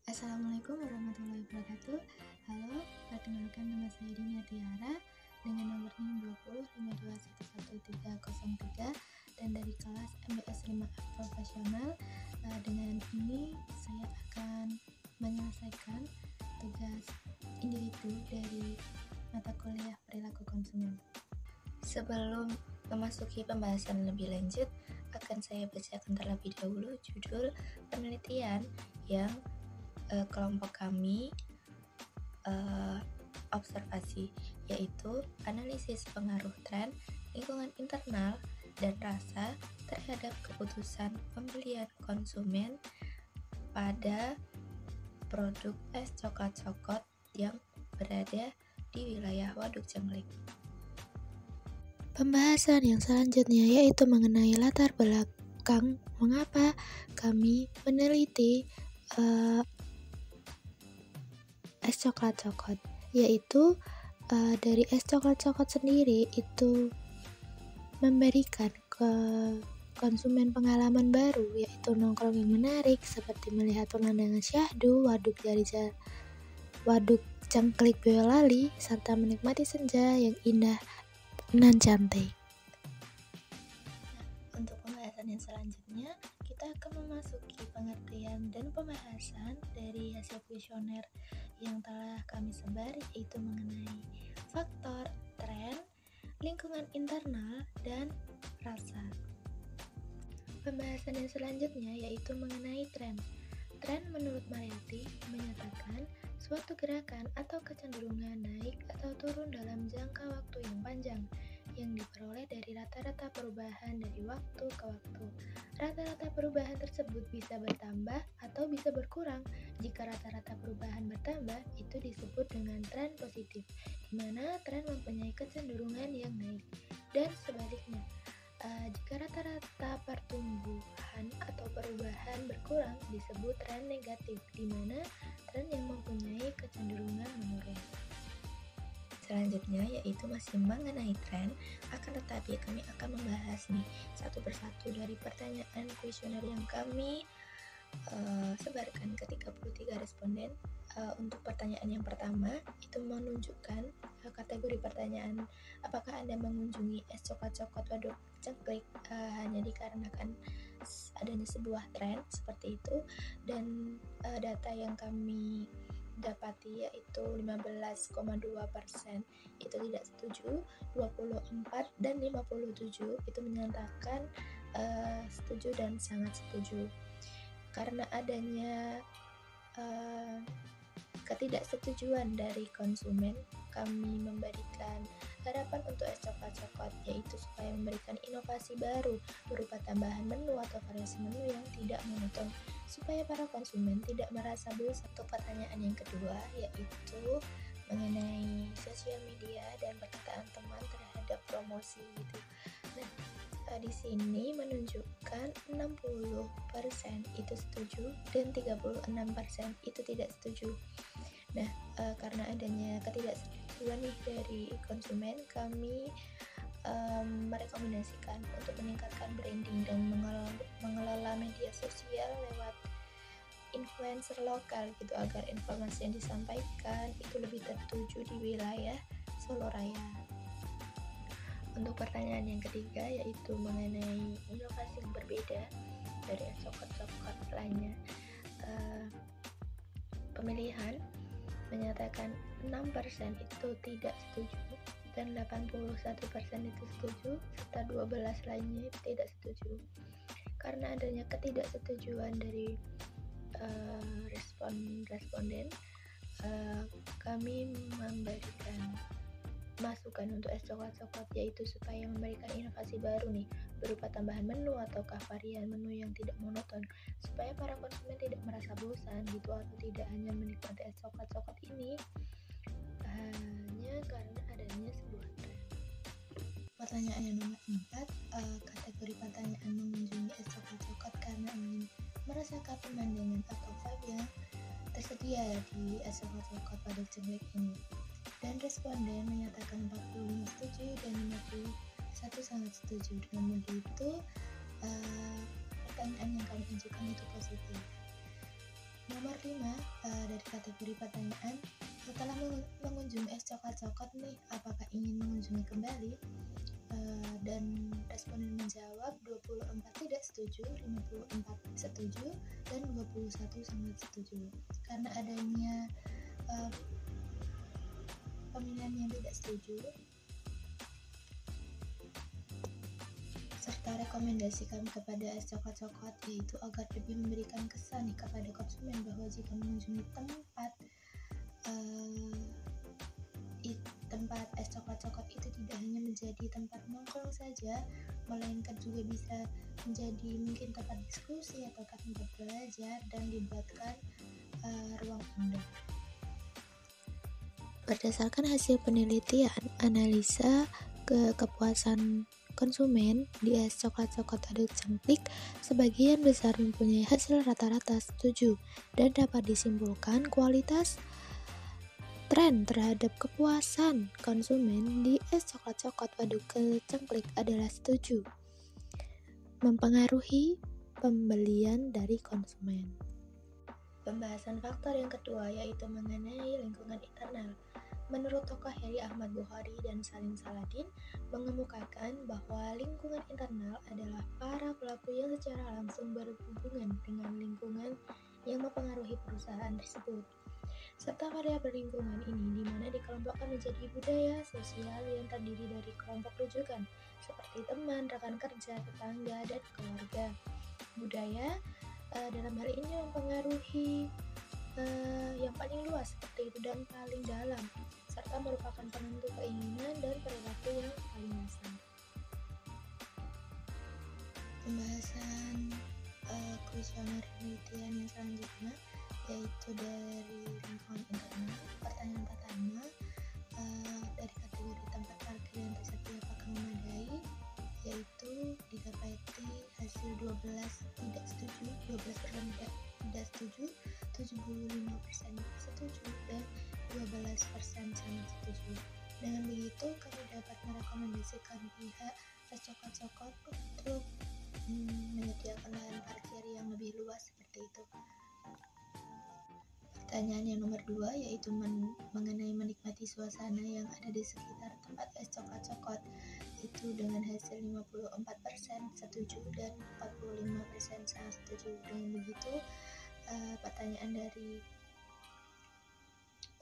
Assalamualaikum warahmatullahi wabarakatuh. Halo, perkenalkan nama saya Dina Tiara dengan nomor NIM 2052111303 dan dari kelas MBS 5A Profesional. Dengan ini saya akan menyelesaikan tugas individu dari mata kuliah perilaku konsumen. Sebelum memasuki pembahasan lebih lanjut, akan saya bacakan terlebih dahulu judul penelitian yang kelompok kami observasi, yaitu analisis pengaruh tren lingkungan internal dan rasa terhadap keputusan pembelian konsumen pada produk es coklat-coklat yang berada di wilayah Waduk Cengklik. Pembahasan yang selanjutnya yaitu mengenai latar belakang mengapa kami meneliti es coklat-coklat, yaitu dari es coklat-coklat sendiri itu memberikan ke konsumen pengalaman baru, yaitu nongkrong yang menarik seperti melihat pemandangan syahdu, waduk Cengklik Boyolali, serta menikmati senja yang indah nan cantik. Untuk pembahasan yang selanjutnya, kita akan memasuki pengertian dan pembahasan dari hasil kuesioner yang telah kami sebar, yaitu mengenai faktor, tren, lingkungan internal, dan rasa. Pembahasan yang selanjutnya yaitu mengenai tren. Tren menurut Marietti menyatakan suatu gerakan atau kecenderungan naik atau turun dalam jangka waktu yang panjang yang diperoleh dari rata-rata perubahan dari waktu ke waktu. Rata-rata perubahan tersebut bisa bertambah atau bisa berkurang. Jika rata-rata perubahan bertambah, itu disebut dengan tren positif, di mana tren mempunyai kecenderungan yang naik. Dan sebaliknya, jika rata-rata pertumbuhan atau perubahan berkurang, disebut tren negatif, di mana tren yang mempunyai kecenderungan menurun. Selanjutnya yaitu masih mengenai tren, akan tetapi kami akan membahas nih satu persatu dari pertanyaan kuesioner yang kami sebarkan ke 33 responden. Untuk pertanyaan yang pertama itu menunjukkan kategori pertanyaan, apakah Anda mengunjungi es coklat-coklat Waduk Cengklik hanya dikarenakan adanya sebuah tren seperti itu, dan data yang kami dapati yaitu 15,2% itu tidak setuju, 24 dan 57 itu menyatakan setuju dan sangat setuju. Karena adanya ketidaksetujuan dari konsumen, kami memberikan harapan untuk es coklat-coklat, yaitu supaya memberikan inovasi baru berupa tambahan menu atau variasi menu yang tidak monoton, supaya para konsumen tidak merasa bosan. Untuk pertanyaan yang kedua yaitu mengenai sosial media dan perkataan teman terhadap promosi gitu. Nah, di sini menunjukkan 60% itu setuju dan 36% itu tidak setuju. Nah, karena adanya ketidaksetujuan nih dari konsumen, kami merekomendasikan untuk meningkatkan branding dan mengelola media sosial lewat influencer lokal gitu, agar informasi yang disampaikan itu lebih tertuju di wilayah Solo Raya. Untuk pertanyaan yang ketiga yaitu mengenai inovasi yang berbeda dari coklat-coklat lainnya, pemilihan menyatakan 6% itu tidak setuju dan 81% itu setuju, serta 12 lainnya itu tidak setuju. Karena adanya ketidaksetujuan dari responden, kami memberikan masukan untuk es coklat-coklat, yaitu supaya memberikan inovasi baru nih berupa tambahan menu ataukah varian menu yang tidak monoton, supaya para konsumen tidak merasa bosan gitu, atau tidak hanya menikmati es coklat-coklat ini hanya karena adanya sebuah tren. Pertanyaan yang nomor 4, kategori pertanyaan mengunjungi es coklat-coklat karena ingin merasakan pemandangan atau vibe yang tersedia di es coklat-coklat pada Cengklik ini. Dan responden menyatakan 45 setuju dan 51 sangat setuju. Dengan begitu, pertanyaan yang kami ajukan itu positif. Nomor 5 dari kategori pertanyaan, setelah mengunjungi es coklat-coklat nih, apakah ingin mengunjungi kembali? Dan responden menjawab 24 tidak setuju, 54 setuju, dan 21 sangat setuju. Karena adanya pemilihan yang tidak setuju serta rekomendasi kami kepada es coklat-coklat, yaitu agar lebih memberikan kesan kepada konsumen bahwa jika mengunjungi tempat es coklat-coklat itu tidak hanya menjadi tempat nongkrong saja, melainkan juga bisa menjadi mungkin tempat diskusi atau tempat belajar dan dibuatkan ruang indoor. Berdasarkan hasil penelitian, analisa kepuasan konsumen di es coklat-coklat aduk cangklik, sebagian besar mempunyai hasil rata-rata setuju, dan dapat disimpulkan kualitas tren terhadap kepuasan konsumen di es coklat-coklat aduk cangklik adalah setuju, mempengaruhi pembelian dari konsumen. Pembahasan faktor yang kedua yaitu mengenai lingkungan internal. Menurut tokoh Heri Ahmad Bukhari dan Salim Saladin mengemukakan bahwa lingkungan internal adalah para pelaku yang secara langsung berhubungan dengan lingkungan yang mempengaruhi perusahaan tersebut, serta variabel lingkungan ini di mana dikelompokkan menjadi budaya sosial yang terdiri dari kelompok rujukan seperti teman, rekan kerja, tetangga, dan keluarga. Budaya dalam hal ini mempengaruhi yang paling luas seperti itu dan paling dalam, serta merupakan penentu keinginan dan perilaku yang paling dasar. Pembahasan kuesioner penelitian yang selanjutnya yaitu dari lingkungan internal. Pertanyaan pertama, dari kategori tempat parkir yang tersedia apakah memadai, yaitu didapati hasil 12 tidak setuju, 12% tidak setuju, 75% setuju, dan 12% sangat setuju. Dengan begitu, kami dapat merekomendasikan pihak es coklat-coklat untuk menyediakan lahan parkir yang lebih luas seperti itu. Pertanyaan yang nomor 2 yaitu mengenai menikmati suasana yang ada di sekitar tempat es coklat-coklat, itu dengan hasil 54% setuju dan 45% sangat setuju. Dengan begitu, pertanyaan dari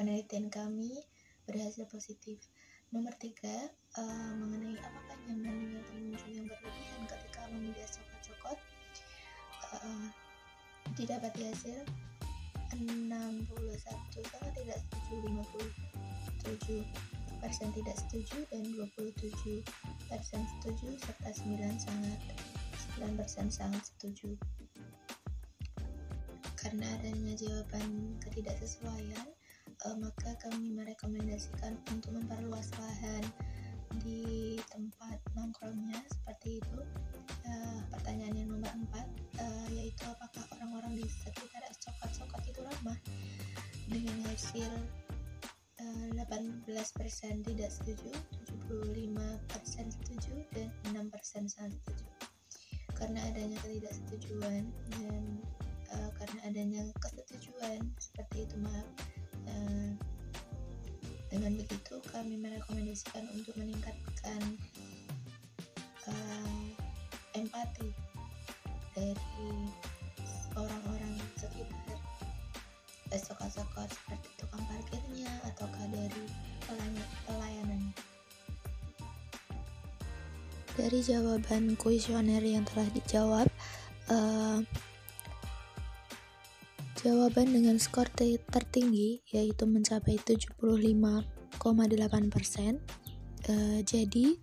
penelitian kami berhasil positif. Nomor 3, mengenai apakah nyaman dengan pengunjung yang berlebihan ketika memilih es coklat-coklat, didapati hasil 61 sangat tidak setuju, 57% tidak setuju, dan 27% setuju, serta 9% sangat setuju. Karena adanya jawaban ketidaksesuaian, maka kami merekomendasikan untuk memperluas lahan di tempat nongkrongnya seperti itu. Pertanyaan yang nomor 4 yaitu apakah orang-orang di sekitar es coklat-coklat itu ramah, dengan hasil 18% tidak setuju, 75% setuju, dan 6% sangat setuju. Karena adanya ketidaksetujuan dan karena adanya kesetujuan seperti itu, dengan begitu kami merekomendasikan untuk meningkatkan empati dari orang-orang sekitar es coklat-coklat seperti tukang parkirnya ataukah dari pelayanannya. Dari jawaban kuesioner yang telah dijawab, jawaban dengan skor tertinggi yaitu mencapai 75,8%, jadi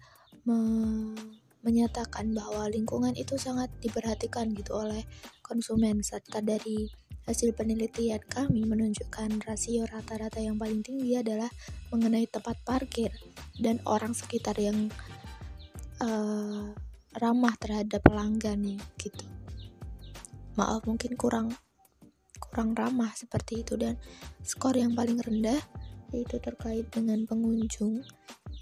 menyatakan bahwa lingkungan itu sangat diperhatikan gitu oleh konsumen, serta dari hasil penelitian kami menunjukkan rasio rata-rata yang paling tinggi adalah mengenai tempat parkir dan orang sekitar yang ramah terhadap pelanggan gitu. Maaf, mungkin kurang ramah seperti itu. Dan skor yang paling rendah yaitu terkait dengan pengunjung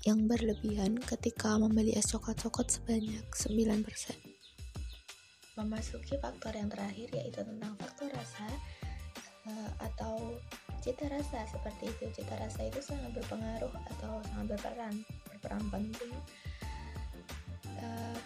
yang berlebihan ketika membeli es coklat-coklat sebanyak 9%. Memasuki faktor yang terakhir yaitu tentang faktor rasa. atau cita rasa seperti itu. Cita rasa itu sangat berpengaruh atau sangat berperan penting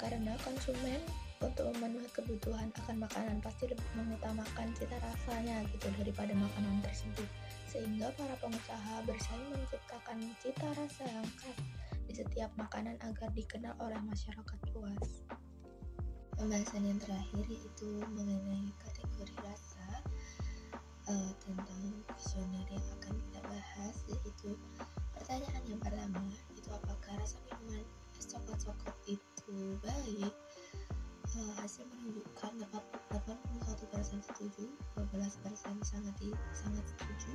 karena konsumen untuk memenuhi kebutuhan akan makanan pasti lebih mengutamakan cita rasanya gitu daripada makanan tersebut, sehingga para pengusaha bersaing menciptakan cita rasa yang khas di setiap makanan agar dikenal oleh masyarakat luas. Pembahasan yang terakhir yaitu mengenai kategori rasa, tentang kuesioner yang akan kita bahas, yaitu pertanyaan yang pertama itu apakah rasa minuman es coklat itu baik? Hasil menunjukkan 81% setuju, 12% sangat setuju,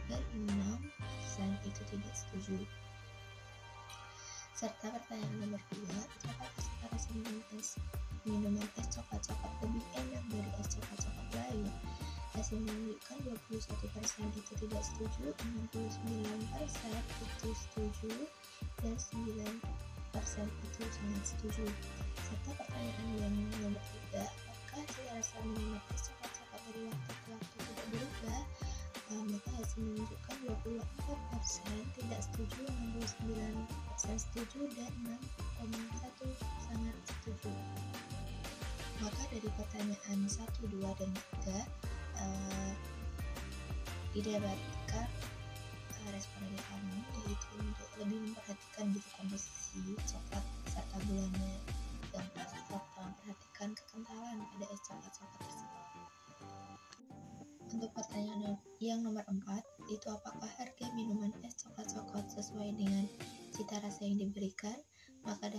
dan 6% itu tidak setuju. Serta pertanyaan nomor 2 itu apakah rasa minuman es coklat lebih enak dari es coklat lain? Hasil menunjukkan 21% itu tidak setuju, 69% itu setuju, dan 9% itu sangat setuju. Serta pertanyaan yang nomor 3, apakah cita rasa minuman es coklat dari waktu ke waktu tidak berubah? Maka hasil menunjukkan 24% tidak setuju, 69% setuju, dan 6,1 sangat setuju. Maka dari pertanyaan 1, 2, dan 3 didapatkan respon dari kami, yaitu untuk lebih memperhatikan gitu komposisi coklat serta gulanya yang pas, serta memperhatikan kekentalan pada es coklat tersebut. Untuk pertanyaan yang nomor 4 itu apakah harga minuman es coklat sesuai dengan cita rasa yang diberikan? Maka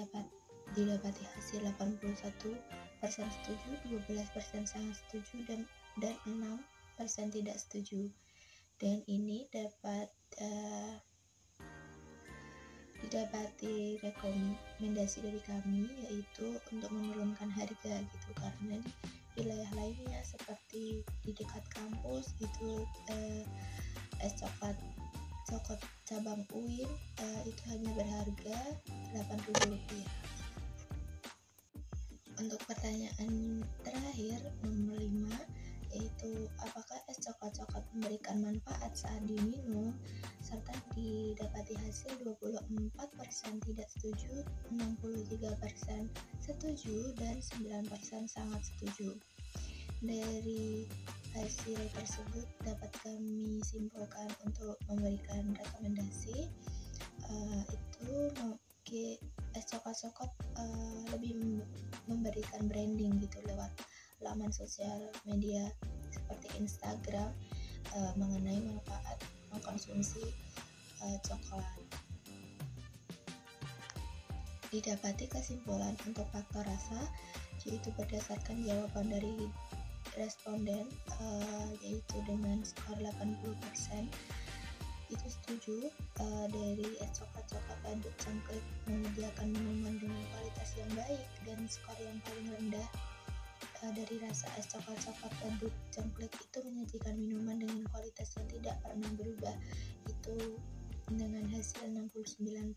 didapati hasil 81% setuju, 12% sangat setuju, dan 6% tidak setuju. Dan ini dapat didapati rekomendasi dari kami, yaitu untuk menurunkan harga gitu, karena di wilayah lainnya seperti di dekat kampus itu es coklat cabang UIN itu hanya berharga Rp80. Untuk pertanyaan terakhir nomor 5 yaitu apakah es coklat memberikan manfaat saat diminum, serta didapati hasil 24% tidak setuju, 63% setuju, dan 9% sangat setuju. Dari hasil tersebut dapat kami simpulkan untuk memberikan rekomendasi itu es coklat lebih memberikan branding gitu lewat laman sosial media seperti Instagram mengenai manfaat mengkonsumsi coklat. Didapati kesimpulan untuk faktor rasa yaitu berdasarkan jawaban dari responden yaitu dengan skor 80% itu setuju dari es coklat Bandung Cangklik menyediakan minuman dengan kualitas yang baik, dan skor yang paling rendah dari rasa es coklat Bandung Cangklik itu menyajikan minuman dengan kualitas yang tidak pernah berubah, itu dengan hasil 69%.